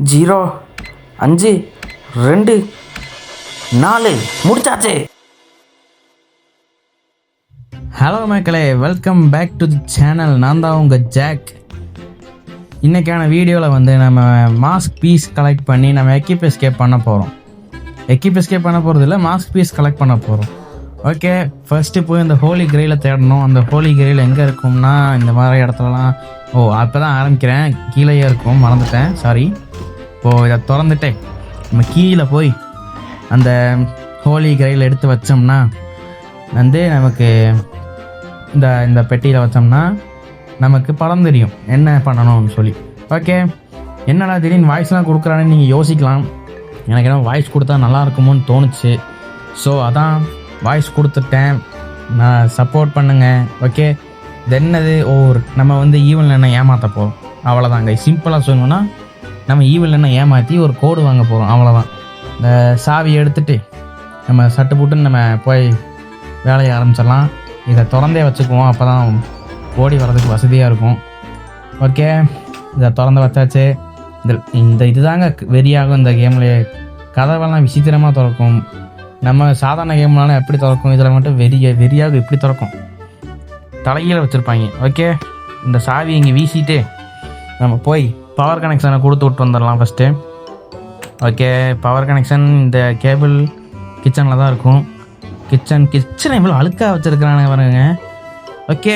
0 5 2 4 முடிச்சாச்சு. ஹலோ மக்களே, welcome back to the channel. நான் தான் உங்கள் ஜாக். இன்றைக்கான வீடியோவில் வந்து நம்ம மாஸ்க் பீஸ் கலெக்ட் பண்ணி நம்ம எக்யூப் எஸ்கேப் பண்ண போகிறோம். எக்யூப் எஸ்கேப் பண்ண போகிறது இல்லை, மாஸ்க் பீஸ் கலெக்ட் பண்ண போகிறோம். ஓகே, ஃபஸ்ட்டு போய் இந்த ஹோலி கிரெயில தேடணும். அந்த ஹோலி கிரெயில் எங்கே இருக்கும்னா இந்த மாதிரி இடத்துலலாம். அப்போ தான் ஆரம்பிக்கிறேன், கீழேயே இருக்கும், மறந்துட்டேன், சாரி. இப்போது இதை திறந்துட்டே நம்ம கீழே போய் அந்த ஹோலி கிரெயில் எடுத்து வச்சோம்னா வந்து நமக்கு இந்த பெட்டியில் வச்சோம்னா நமக்கு படம் தெரியும் என்ன பண்ணணும்னு சொல்லி. ஓகே, என்னடா திடீர்னு வாய்ஸ்லாம் கொடுக்குறான்னு நீங்கள் யோசிக்கலாம். எனக்கு என்ன வாய்ஸ் கொடுத்தா நல்லா இருக்குமோன்னு தோணுச்சு. ஸோ அதான் வாய்ஸ் கொடுத்துட்டேன். நான் சப்போர்ட் பண்ணுங்கள். ஓகே, இது என்னது? நம்ம வந்து ஈவல் என்ன ஏமாற்ற போகிறோம், அவ்வளோதாங்க. சிம்பிளாக சொல்லணும்னா நம்ம ஈவல் என்ன ஏமாற்றி ஒரு கோடு வாங்க போகிறோம், அவ்வளோதான். இந்த சாவியை எடுத்துகிட்டு நம்ம சட்டு புட்டுன்னு நம்ம போய் வேலையை ஆரம்பிச்சிடலாம். இதை திறந்தே வச்சுக்குவோம், அப்போ தான் ஓடி வர்றதுக்கு வசதியாக இருக்கும். ஓகே, இதை திறந்து வச்சாச்சு. இதுதாங்க வெறியாகும் இந்த கேமில். கதவெல்லாம் விசித்திரமாக திறக்கும். நம்ம சாதாரண கேம்னாலும் எப்படி திறக்கும், இதில் மட்டும் வெறியாக இப்படி திறக்கும். தலையில் வச்சுருப்பாங்க. ஓகே, இந்த சாவி இங்கே வீசிட்டு நம்ம போய் பவர் கனெக்ஷனை கொடுத்து விட்டு வந்துடலாம் ஃபஸ்ட்டு. ஓகே, பவர் கனெக்ஷன் இந்த கேபிள் கிச்சனில் தான் இருக்கும். கிச்சனை இவ்வளோ அழுக்காக வச்சுருக்கிறானுங்க பாருங்க. ஓகே,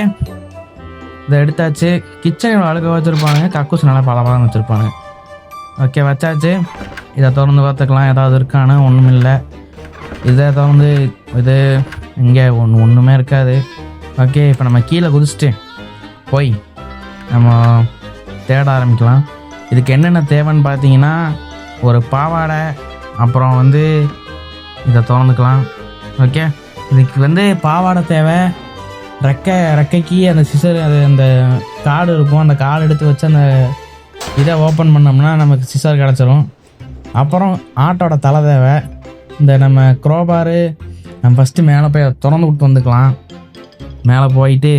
இதை எடுத்தாச்சு. கிச்சன் இவ்வளோ அழுக்காக வச்சுருப்பானுங்க, கக்கூஸ் நல்லா பலபலன்னு வச்சுருப்பாங்க. ஓகே, வச்சாச்சு. இதை திறந்து பார்த்துக்கலாம் ஏதாவது இருக்கான்னு. ஒன்றும் இல்லை. இதை திறந்து இது இங்கே ஒன்றுமே இருக்காது. ஓகே, இப்போ நம்ம கீழே குதிச்சுட்டு போய் நம்ம தேட ஆரம்பிக்கலாம். இதுக்கு என்னென்ன தேவைன்னு பார்த்தீங்கன்னா ஒரு பாவாடை, அப்புறம் வந்து இதை திறந்துக்கலாம். ஓகே, இதுக்கு வந்து பாவாடை தேவை. ரெக்கைக்கு அந்த சிசர், அது அந்த கார்டு இருக்கும், அந்த கார்டு எடுத்து வச்சு அந்த இதை ஓப்பன் பண்ணோம்னா நமக்கு சிசர் கிடச்சிரும். அப்புறம் ஆட்டோட தலை தேவை. இந்த நம்ம க்ரோபாரு நம்ம ஃபஸ்ட்டு மேலே போய் அதை திறந்து விட்டு வந்துக்கலாம். மேலே போயிட்டு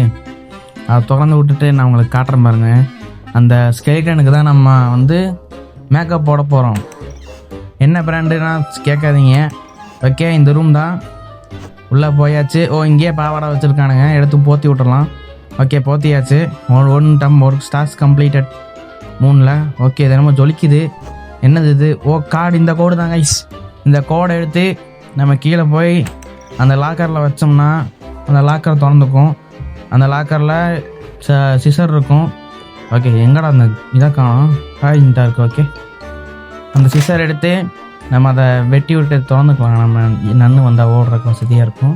அதை திறந்து விட்டுட்டு நான் உங்களுக்கு காட்டுறேன் பாருங்க. அந்த ஸ்கெலிட்டனுக்கு தான் நம்ம வந்து மேக்கப் போட போகிறோம். என்ன பிராண்டுனா கேட்காதீங்க. ஓகே, இந்த ரூம் தான். உள்ளே போயாச்சு. இங்கேயே பாவாடை வச்சுருக்கானுங்க, எடுத்து போற்றி விட்டுடலாம். ஓகே, போத்தியாச்சு. ஒரு ஸ்டார்ஸ் கம்ப்ளீட்டட் 3. ஓகே, இது என்னமோ ஜொலிக்குது. என்னது இது? கார்டு. இந்த கோடு தான் கைஸ். இந்த கோடை எடுத்து நம்ம கீழே போய் அந்த லாக்கரில் வச்சோம்னா அந்த லாக்கர் திறந்துக்கும். அந்த லாக்கரில் சிசர் இருக்கும். ஓகே, எங்கடா அந்த இதை காணும்? இதாக இருக்குது. ஓகே, அந்த சிசர் எடுத்து நம்ம அதை வெட்டி விட்டு திறந்துக்கலாம். நம்ம நன்னு வந்தால் ஓடுறதுக்கு வசதியாக இருக்கும்.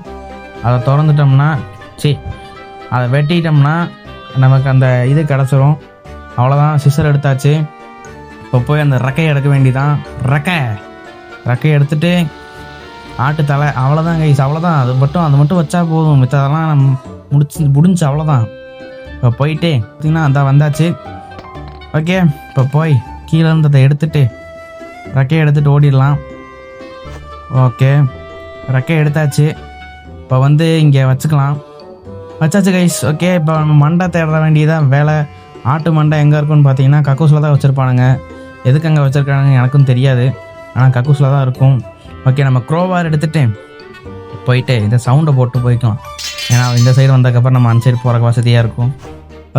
அதை திறந்துட்டோம்னா அதை வெட்டிட்டோம்னா நமக்கு அந்த இது கிடச்சிரும். அவ்வளோதான், சிசர் எடுத்தாச்சு. இப்போ போய் அந்த ரெக்கையை எடுக்க வேண்டியதான். ரெக்கையை எடுத்துகிட்டு ஆட்டு தலை, அவ்வளோதான் கைஸ், அவ்வளோதான். அது மட்டும் வச்சா போதும். மித்ததெல்லாம் நம்ம முடிஞ்சு அவ்வளோதான். இப்போ போயிட்டு பார்த்திங்கன்னா அந்த வந்தாச்சு. ஓகே, இப்போ போய் கீழே இருந்ததை எடுத்துகிட்டு ரெக்கையை எடுத்துகிட்டு ஓடிடலாம். ஓகே, ரெக்கையை எடுத்தாச்சு. இப்போ வந்து இங்கே வச்சாச்சு கைஸ். ஓகே, இப்போ நம்ம மண்டை தேட வேண்டியதான் வேலை. ஆட்டு மண்டை எங்கே இருக்குன்னு பார்த்தீங்கன்னா கக்கூஸில் தான் வச்சுருப்பானுங்க. எதுக்கு அங்கே வச்சுருக்கானுங்க எனக்கும் தெரியாது, ஆனால் கக்கூஸில் தான் இருக்கும். ஓகே, நம்ம க்ரோவார் எடுத்துகிட்டு போயிட்டு இந்த சவுண்டை போட்டு போய்க்கலாம். ஏன்னா இந்த சைடு வந்ததுக்கப்புறம் நம்ம அந்த சைடு போகிறக்கு வசதியாக இருக்கும்.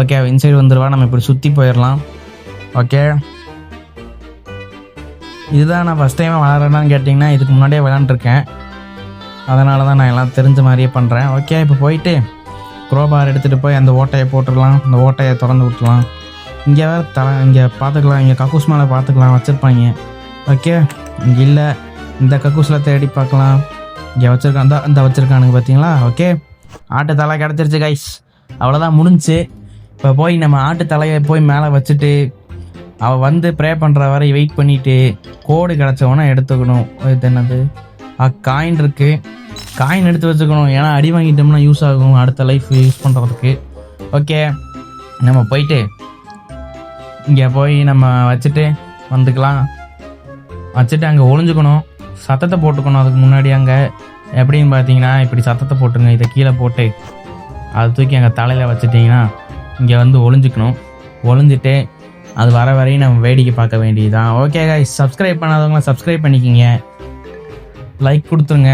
ஓகே, இன்சைடு வந்துடுவா, நம்ம இப்படி சுற்றி போயிடலாம். ஓகே, இதுதான் நான் ஃபஸ்ட் டைமாக விளாட்றேன்னு கேட்டிங்கன்னா இதுக்கு முன்னாடியே விளாண்டுருக்கேன். அதனால தான் நான் எல்லாம் தெரிஞ்ச மாதிரியே பண்ணுறேன். ஓகே, இப்போ போயிட்டு க்ரோபார் எடுத்துகிட்டு போய் அந்த ஓட்டையை போட்டுடலாம். அந்த ஓட்டையை திறந்து விட்டுலாம். இங்கே வேறு இங்கே பார்த்துக்கலாம், இங்கே கக்கூஸ் மேலே பார்த்துக்கலாம், வச்சுருப்பாங்க. ஓகே, இங்கே இல்லை, இந்த கக்கூஸில் தேடி பார்க்கலாம். இங்கே வச்சுருக்கான், இந்த வச்சுருக்கானுங்க பார்த்தீங்களா? ஓகே, ஆட்டு தலை கிடச்சிருச்சு கைஸ். அவ்வளோதான், முடிஞ்சு. இப்போ போய் நம்ம ஆட்டு தலையை போய் மேலே வச்சுட்டு அவள் வந்து ப்ரே பண்ணுற வரை வெயிட் பண்ணிவிட்டு கோடு கிடச்சவொன்னே எடுத்துக்கணும். இது என்னது? காயின் இருக்குது, காயின் எடுத்து வச்சுக்கணும். ஏன்னா அடி வாங்கிட்டோம்னா யூஸ் ஆகும் அடுத்த லைஃப் யூஸ் பண்ணுறதுக்கு. ஓகே, நம்ம போயிட்டு இங்கே போய் நம்ம வச்சுட்டு வந்துக்கலாம். வச்சுட்டு அங்கே ஒளிஞ்சுக்கணும், சத்தத்தை போட்டுக்கணும். அதுக்கு முன்னாடி அங்கே எப்படின்னு பார்த்தீங்கன்னா இப்படி சத்தத்தை போட்டுருங்க. இதை கீழே போட்டு அதை தூக்கி அங்கே தலையில் வச்சுட்டிங்கன்னா இங்கே வந்து ஒளிஞ்சிக்கணும். ஒளிஞ்சிட்டு அது வர வரையும் நம்ம வேடிக்கை பார்க்க வேண்டியதுதான். ஓகே கைஸ், சப்ஸ்கிரைப் பண்ணாதவங்க சப்ஸ்கிரைப் பண்ணிக்கிங்க, லைக் கொடுத்துருங்க.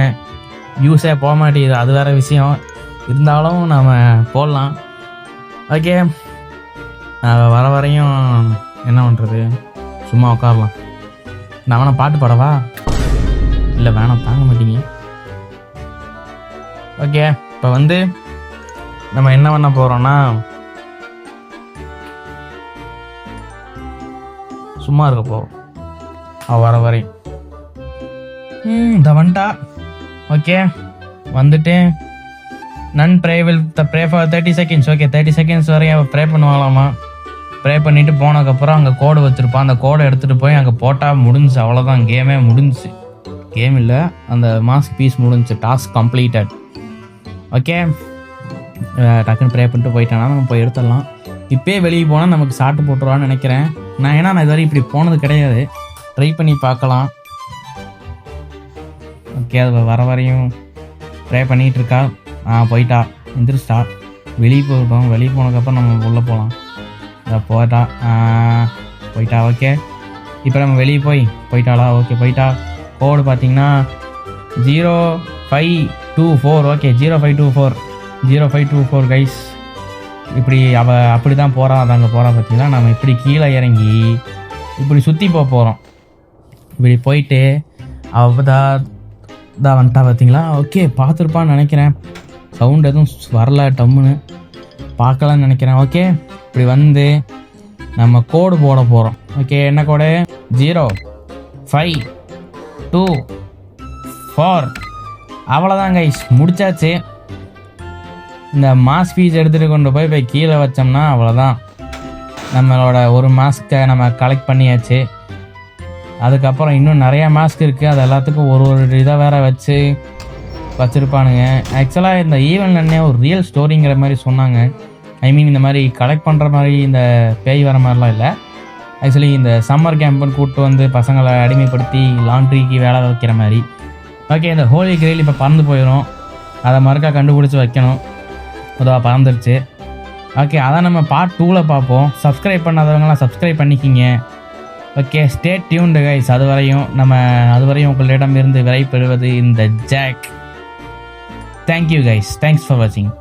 யூஸே போக மாட்டேங்குது, அது வேறு விஷயம். இருந்தாலும் நம்ம போடலாம். ஓகே, வர வரையும் என்ன பண்ணுறது, சும்மா உட்காரலாம். நான் வேணா பாட்டு பாடவா? இல்லை வேணாம், தாங்க மாட்டீங்க. ஓகே, இப்போ வந்து நம்ம என்ன பண்ண போகிறோன்னா, சும்மா இருக்க போகிறோம் வர வரையும். இந்த வந்துட்டா. ஓகே, வந்துட்டு நன் pray will pray for 30 seconds. Okay, 30 seconds வரையும் ப்ரே பண்ணுவாங்களாமா. ப்ரே பண்ணிவிட்டு போனதுக்கப்புறம் அங்கே கோடு வச்சுருப்பான். அந்த கோடை எடுத்துகிட்டு போய் அங்கே போட்டால் முடிஞ்சு, அவ்வளோதான், கேமே முடிஞ்சிச்சு. கேம் இல்லை, அந்த மாஸ்க் பீஸ் முடிஞ்சிச்சு, டாஸ்க் கம்ப்ளீட்டட். ஓகே, டக்குன்னு ப்ரே பண்ணிட்டு போயிட்டேன்னா நம்ம போய் எடுத்துடலாம். இப்போயே வெளியே போனால் நமக்கு சாட்டு போட்டுருவான்னு நினைக்கிறேன். நான் இது வரைக்கும் இப்படி போனது கிடையாது, ட்ரை பண்ணி பார்க்கலாம். ஓகே, அது வர வரையும் ப்ரே பண்ணிகிட்டு இருக்கா. போயிட்டா, எந்திரிச்சிட்டா. வெளியே போயிட்டோம். வெளியே போனதுக்கப்புறம் நம்ம உள்ளே போகலாம். அதை போயிட்டா. ஓகே, இப்போ நம்ம வெளியே போயிட்டாளா? ஓகே, போயிட்டா. கோடு பார்த்தீங்கன்னா 0524. Okay, 0524 guys. இப்படி அப்படி தான் போகிறா. அது அங்கே போகிறா பார்த்தீங்கன்னா, நம்ம இப்படி கீழே இறங்கி இப்படி சுற்றி போகிறோம். இப்படி போயிட்டு தான் வந்துட்டா பார்த்தீங்களா? ஓகே, பார்த்துருப்பான்னு நினைக்கிறேன். சவுண்ட் எதுவும் வரல, டம்முன்னு பார்க்கலான்னு நினைக்கிறேன். ஓகே, இப்படி வந்து நம்ம கோடு போட போகிறோம். ஓகே, என்ன கோடு? 0524. அவ்வளோதான் கைஸ், முடிச்சாச்சு. இந்த மாஸ்க் பீஸ் எடுத்துகிட்டு கொண்டு போய் கீழே வச்சோம்னா அவ்வளோதான், நம்மளோட ஒரு மாஸ்க்கை நம்ம கலெக்ட் பண்ணியாச்சு. அதுக்கப்புறம் இன்னும் நிறையா மாஸ்க் இருக்குது. அது எல்லாத்துக்கும் ஒரு இதை வேறு வச்சுருப்பானுங்க. ஆக்சுவலாக இந்த ஈவெண்ட் அண்ணே ஒரு ரியல் ஸ்டோரிங்கிற மாதிரி சொன்னாங்க. ஐ மீன், இந்த மாதிரி கலெக்ட் பண்ணுற மாதிரி இந்த பேய் வர மாதிரிலாம் இல்லை. ஆக்சுவலி இந்த சம்மர் கேம்புன்னு கூப்பிட்டு வந்து பசங்களை அடிமைப்படுத்தி லாண்ட்ரிக்கு வேலை வைக்கிற மாதிரி. ஓகே, இந்த ஹோலி கிரெயில் இப்போ பறந்து போயிடும். அதை மறுக்கா கண்டுபிடிச்சி வைக்கணும். அதுவாக பறந்துருச்சு. ஓகே, அதான் நம்ம பார்ட் 2ல் பார்ப்போம். சப்ஸ்கிரைப் பண்ணாதவங்களாம் சப்ஸ்கிரைப் பண்ணிக்கிங்க. Okay, stay tuned guys. அது வரையும் உங்களிடமிருந்து விடை பெறுவது இந்த Jack. Thank you guys, thanks for வாட்சிங்.